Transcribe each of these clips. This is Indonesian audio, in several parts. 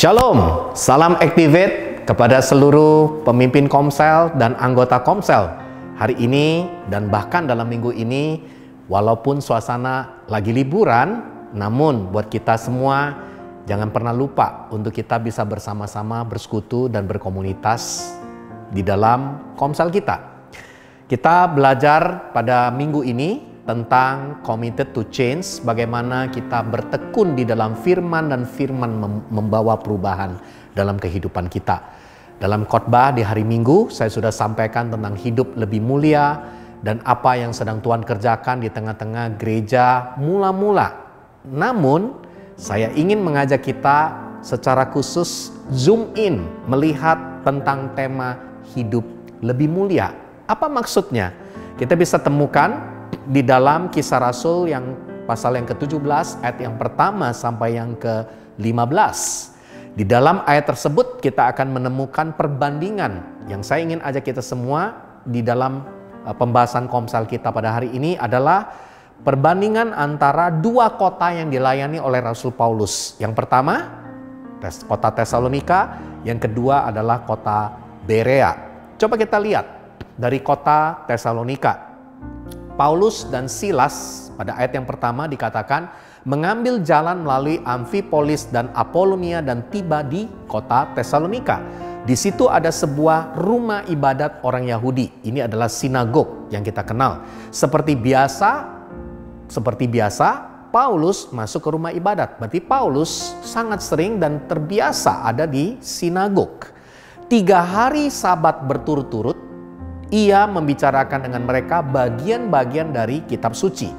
Shalom, salam Activate kepada seluruh pemimpin Komsel dan anggota Komsel. Hari ini dan bahkan dalam minggu ini, walaupun suasana lagi liburan, namun buat kita semua jangan pernah lupa untuk kita bisa bersama-sama bersekutu dan berkomunitas di dalam Komsel kita. Kita belajar pada minggu ini tentang committed to change, bagaimana kita bertekun di dalam firman dan firman membawa perubahan dalam kehidupan kita. Dalam khotbah di hari Minggu, saya sudah sampaikan tentang hidup lebih mulia dan apa yang sedang Tuhan kerjakan di tengah-tengah gereja mula-mula. Namun, saya ingin mengajak kita secara khusus zoom in, melihat tentang tema hidup lebih mulia. Apa maksudnya? Kita bisa temukan di dalam Kisah Rasul yang pasal yang ke-17 ayat yang pertama sampai yang ke-15. Di dalam ayat tersebut kita akan menemukan perbandingan yang saya ingin ajak kita semua di dalam pembahasan Komsel kita pada hari ini adalah perbandingan antara dua kota yang dilayani oleh Rasul Paulus. Yang pertama kota Tesalonika, yang kedua adalah kota Berea. Coba kita lihat dari kota Tesalonika. Paulus dan Silas pada ayat yang pertama dikatakan mengambil jalan melalui Amfipolis dan Apolonia dan tiba di kota Tesalonika. Di situ ada sebuah rumah ibadat orang Yahudi. Ini adalah sinagog yang kita kenal. Seperti biasa Paulus masuk ke rumah ibadat. Berarti Paulus sangat sering dan terbiasa ada di sinagog. 3 hari Sabat berturut-turut ia membicarakan dengan mereka bagian-bagian dari kitab suci.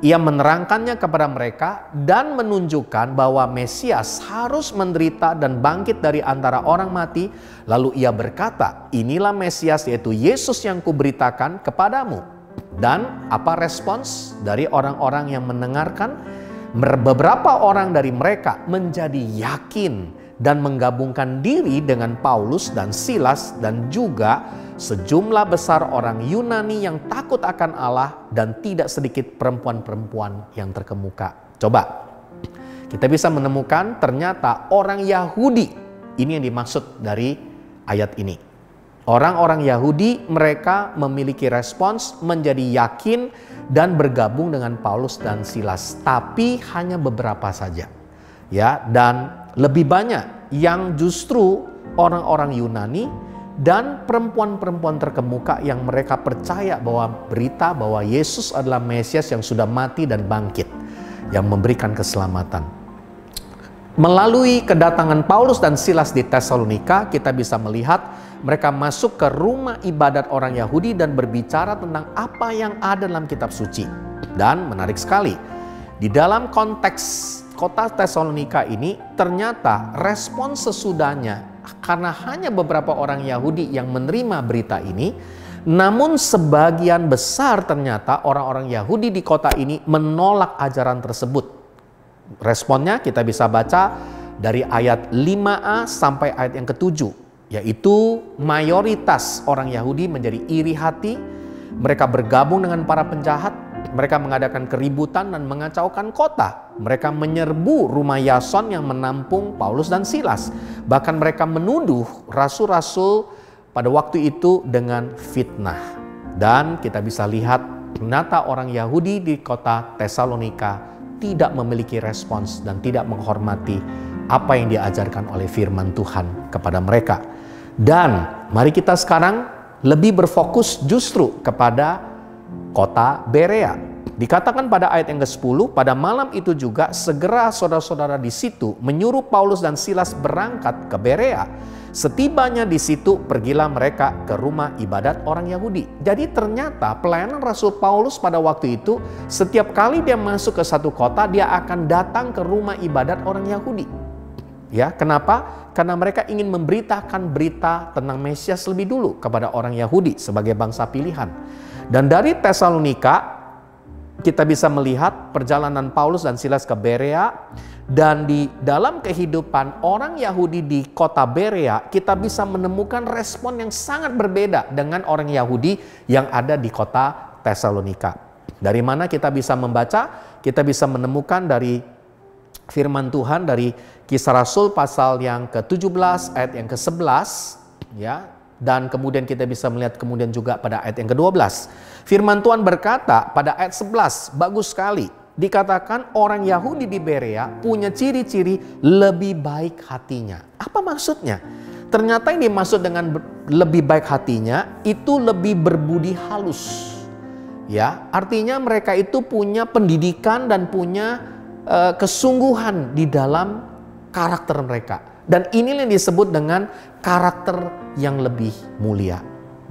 Ia menerangkannya kepada mereka dan menunjukkan bahwa Mesias harus menderita dan bangkit dari antara orang mati. Lalu ia berkata, inilah Mesias, yaitu Yesus yang kuberitakan kepadamu. Dan apa respons dari orang-orang yang mendengarkan? Beberapa orang dari mereka menjadi yakin dan menggabungkan diri dengan Paulus dan Silas, dan juga sejumlah besar orang Yunani yang takut akan Allah, dan tidak sedikit perempuan-perempuan yang terkemuka. Coba kita bisa menemukan ternyata orang Yahudi, ini yang dimaksud dari ayat ini. Orang-orang Yahudi mereka memiliki respons menjadi yakin dan bergabung dengan Paulus dan Silas, tapi hanya beberapa saja. Ya, dan lebih banyak yang justru orang-orang Yunani dan perempuan-perempuan terkemuka yang mereka percaya bahwa berita bahwa Yesus adalah Mesias yang sudah mati dan bangkit, yang memberikan keselamatan. Melalui kedatangan Paulus dan Silas di Tesalonika, kita bisa melihat mereka masuk ke rumah ibadat orang Yahudi dan berbicara tentang apa yang ada dalam kitab suci. Dan menarik sekali, di dalam konteks kota Tesalonika ini ternyata respon sesudahnya, karena hanya beberapa orang Yahudi yang menerima berita ini, namun sebagian besar ternyata orang-orang Yahudi di kota ini menolak ajaran tersebut. Responnya kita bisa baca dari ayat 5a sampai ayat yang ke-7, yaitu mayoritas orang Yahudi menjadi iri hati, mereka bergabung dengan para penjahat, mereka mengadakan keributan dan mengacaukan kota. Mereka menyerbu rumah Yason yang menampung Paulus dan Silas. Bahkan mereka menuduh rasul-rasul pada waktu itu dengan fitnah. Dan kita bisa lihat ternyata orang Yahudi di kota Tesalonika tidak memiliki respons dan tidak menghormati apa yang diajarkan oleh firman Tuhan kepada mereka. Dan mari kita sekarang lebih berfokus justru kepada kota Berea. Dikatakan pada ayat yang ke-10, pada malam itu juga segera saudara-saudara di situ menyuruh Paulus dan Silas berangkat ke Berea. Setibanya di situ, pergilah mereka ke rumah ibadat orang Yahudi. Jadi ternyata pelayanan Rasul Paulus pada waktu itu, setiap kali dia masuk ke satu kota, dia akan datang ke rumah ibadat orang Yahudi. Ya, kenapa? Karena mereka ingin memberitakan berita tentang Mesias lebih dulu kepada orang Yahudi sebagai bangsa pilihan. Dan dari Tesalonika kita bisa melihat perjalanan Paulus dan Silas ke Berea, dan di dalam kehidupan orang Yahudi di kota Berea kita bisa menemukan respon yang sangat berbeda dengan orang Yahudi yang ada di kota Tesalonika. Dari mana kita bisa membaca? Kita bisa menemukan dari firman Tuhan dari Kisah Rasul pasal yang ke-17 ayat yang ke-11, ya. Dan kemudian kita bisa melihat kemudian juga pada ayat yang ke-12. Firman Tuhan berkata pada ayat 11, bagus sekali. Dikatakan orang Yahudi di Berea punya ciri-ciri lebih baik hatinya. Apa maksudnya? Ternyata yang dimaksud dengan lebih baik hatinya itu lebih berbudi halus. Ya, artinya mereka itu punya pendidikan dan punya kesungguhan di dalam karakter mereka. Dan ini yang disebut dengan karakter yang lebih mulia.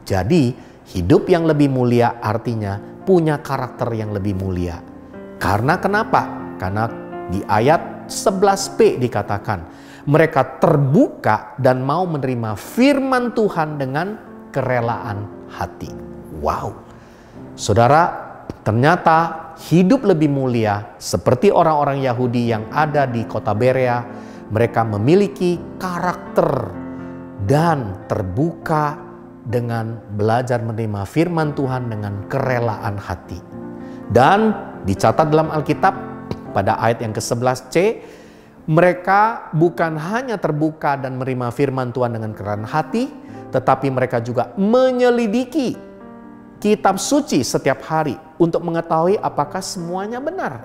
Jadi, hidup yang lebih mulia artinya punya karakter yang lebih mulia. Karena kenapa? Karena di ayat 11b dikatakan, mereka terbuka dan mau menerima firman Tuhan dengan kerelaan hati. Wow. Saudara, ternyata hidup lebih mulia seperti orang-orang Yahudi yang ada di kota Berea. Mereka memiliki karakter dan terbuka dengan belajar menerima firman Tuhan dengan kerelaan hati. Dan dicatat dalam Alkitab pada ayat yang ke-11c, mereka bukan hanya terbuka dan menerima firman Tuhan dengan kerelaan hati, tetapi mereka juga menyelidiki kitab suci setiap hari untuk mengetahui apakah semuanya benar.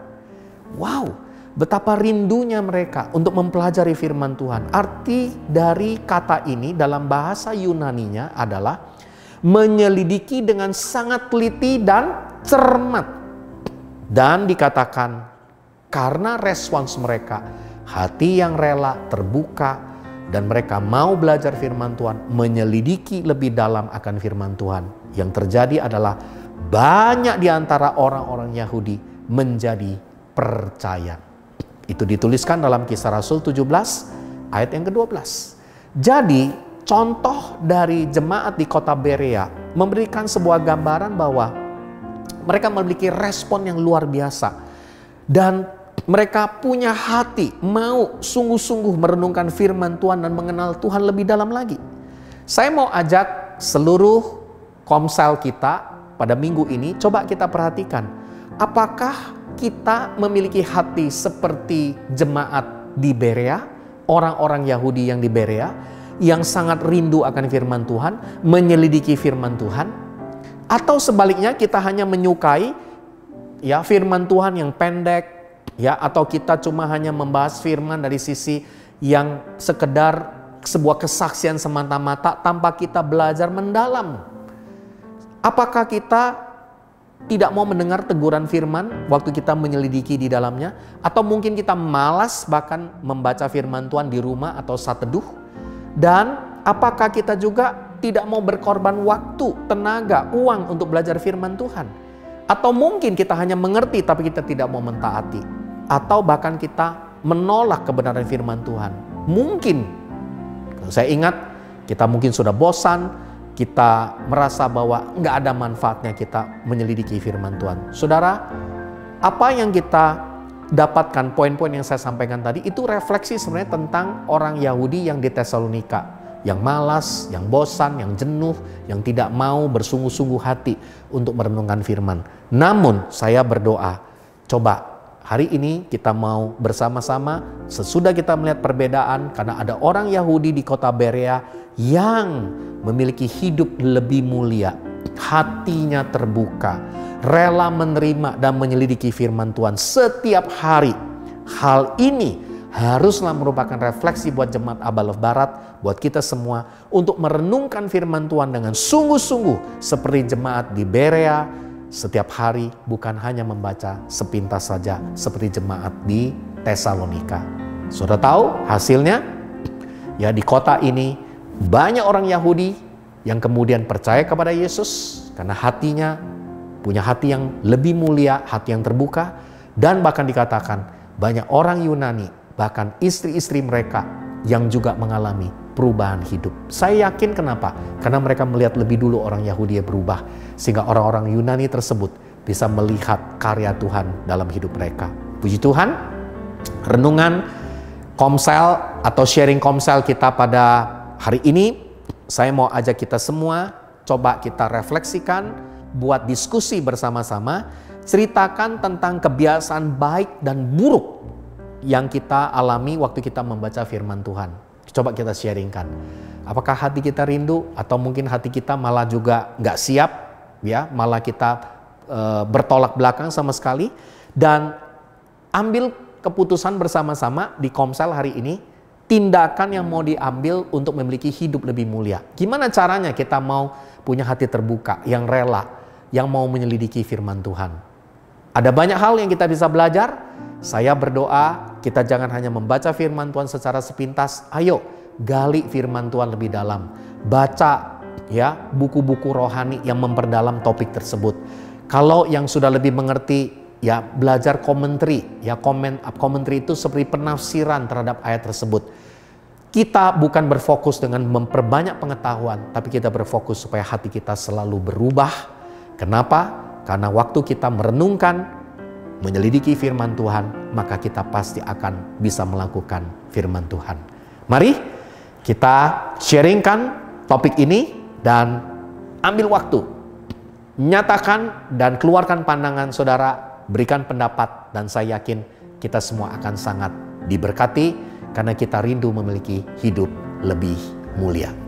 Wow, betapa rindunya mereka untuk mempelajari firman Tuhan. Arti dari kata ini dalam bahasa Yunaninya adalah menyelidiki dengan sangat teliti dan cermat. Dan dikatakan karena respons mereka, hati yang rela terbuka dan mereka mau belajar firman Tuhan, menyelidiki lebih dalam akan firman Tuhan. Yang terjadi adalah banyak di antara orang-orang Yahudi menjadi percaya. Itu dituliskan dalam Kisah Rasul 17 ayat yang ke-12. Jadi contoh dari jemaat di kota Berea memberikan sebuah gambaran bahwa mereka memiliki respon yang luar biasa. Dan mereka punya hati mau sungguh-sungguh merenungkan firman Tuhan dan mengenal Tuhan lebih dalam lagi. Saya mau ajak seluruh komsel kita pada minggu ini, coba kita perhatikan. Apakah kita memiliki hati seperti jemaat di Berea, orang-orang Yahudi yang di Berea, yang sangat rindu akan firman Tuhan, menyelidiki firman Tuhan? Atau sebaliknya kita hanya menyukai ya firman Tuhan yang pendek, ya, atau kita cuma hanya membahas firman dari sisi yang sekedar sebuah kesaksian semata-mata tanpa kita belajar mendalam. Apakah kita tidak mau mendengar teguran firman waktu kita menyelidiki di dalamnya? Atau mungkin kita malas bahkan membaca firman Tuhan di rumah atau saat teduh? Dan apakah kita juga tidak mau berkorban waktu, tenaga, uang untuk belajar firman Tuhan? Atau mungkin kita hanya mengerti tapi kita tidak mau mentaati? Atau bahkan kita menolak kebenaran firman Tuhan? Mungkin, saya ingat kita mungkin sudah bosan, kita merasa bahwa nggak ada manfaatnya kita menyelidiki firman Tuhan. Saudara, apa yang kita dapatkan, poin-poin yang saya sampaikan tadi, itu refleksi sebenarnya tentang orang Yahudi yang di Tesalonika. Yang malas, yang bosan, yang jenuh, yang tidak mau bersungguh-sungguh hati untuk merenungkan firman. Namun saya berdoa, coba hari ini kita mau bersama-sama sesudah kita melihat perbedaan, karena ada orang Yahudi di kota Berea yang memiliki hidup lebih mulia, hatinya terbuka, rela menerima dan menyelidiki firman Tuhan setiap hari. Hal ini haruslah merupakan refleksi buat jemaat Abalov Barat, buat kita semua untuk merenungkan firman Tuhan dengan sungguh-sungguh seperti jemaat di Berea setiap hari, bukan hanya membaca sepintas saja seperti jemaat di Tesalonika. Sudah tahu hasilnya? Ya, di kota ini banyak orang Yahudi yang kemudian percaya kepada Yesus karena hatinya punya hati yang lebih mulia, hati yang terbuka, dan bahkan dikatakan banyak orang Yunani, bahkan istri-istri mereka yang juga mengalami perubahan hidup. Saya yakin kenapa? Karena mereka melihat lebih dulu orang Yahudi yang berubah, sehingga orang-orang Yunani tersebut bisa melihat karya Tuhan dalam hidup mereka. Puji Tuhan, renungan komsel atau sharing komsel kita pada hari ini, saya mau ajak kita semua, coba kita refleksikan, buat diskusi bersama-sama, ceritakan tentang kebiasaan baik dan buruk yang kita alami waktu kita membaca firman Tuhan? Coba kita sharingkan. Apakah hati kita rindu atau mungkin hati kita malah juga nggak siap, ya, malah kita bertolak belakang sama sekali. Dan ambil keputusan bersama-sama di Komsel hari ini, tindakan yang mau diambil untuk memiliki hidup lebih mulia. Gimana caranya kita mau punya hati terbuka, yang rela, yang mau menyelidiki firman Tuhan? Ada banyak hal yang kita bisa belajar. Saya berdoa kita jangan hanya membaca firman Tuhan secara sepintas. Ayo gali firman Tuhan lebih dalam. Baca ya buku-buku rohani yang memperdalam topik tersebut. Kalau yang sudah lebih mengerti, ya belajar komentari. Ya komentari itu seperti penafsiran terhadap ayat tersebut. Kita bukan berfokus dengan memperbanyak pengetahuan, tapi kita berfokus supaya hati kita selalu berubah. Kenapa? Karena waktu kita merenungkan, menyelidiki firman Tuhan, maka kita pasti akan bisa melakukan firman Tuhan. Mari kita sharingkan topik ini dan ambil waktu. Nyatakan dan keluarkan pandangan saudara, berikan pendapat, dan saya yakin kita semua akan sangat diberkati karena kita rindu memiliki hidup lebih mulia.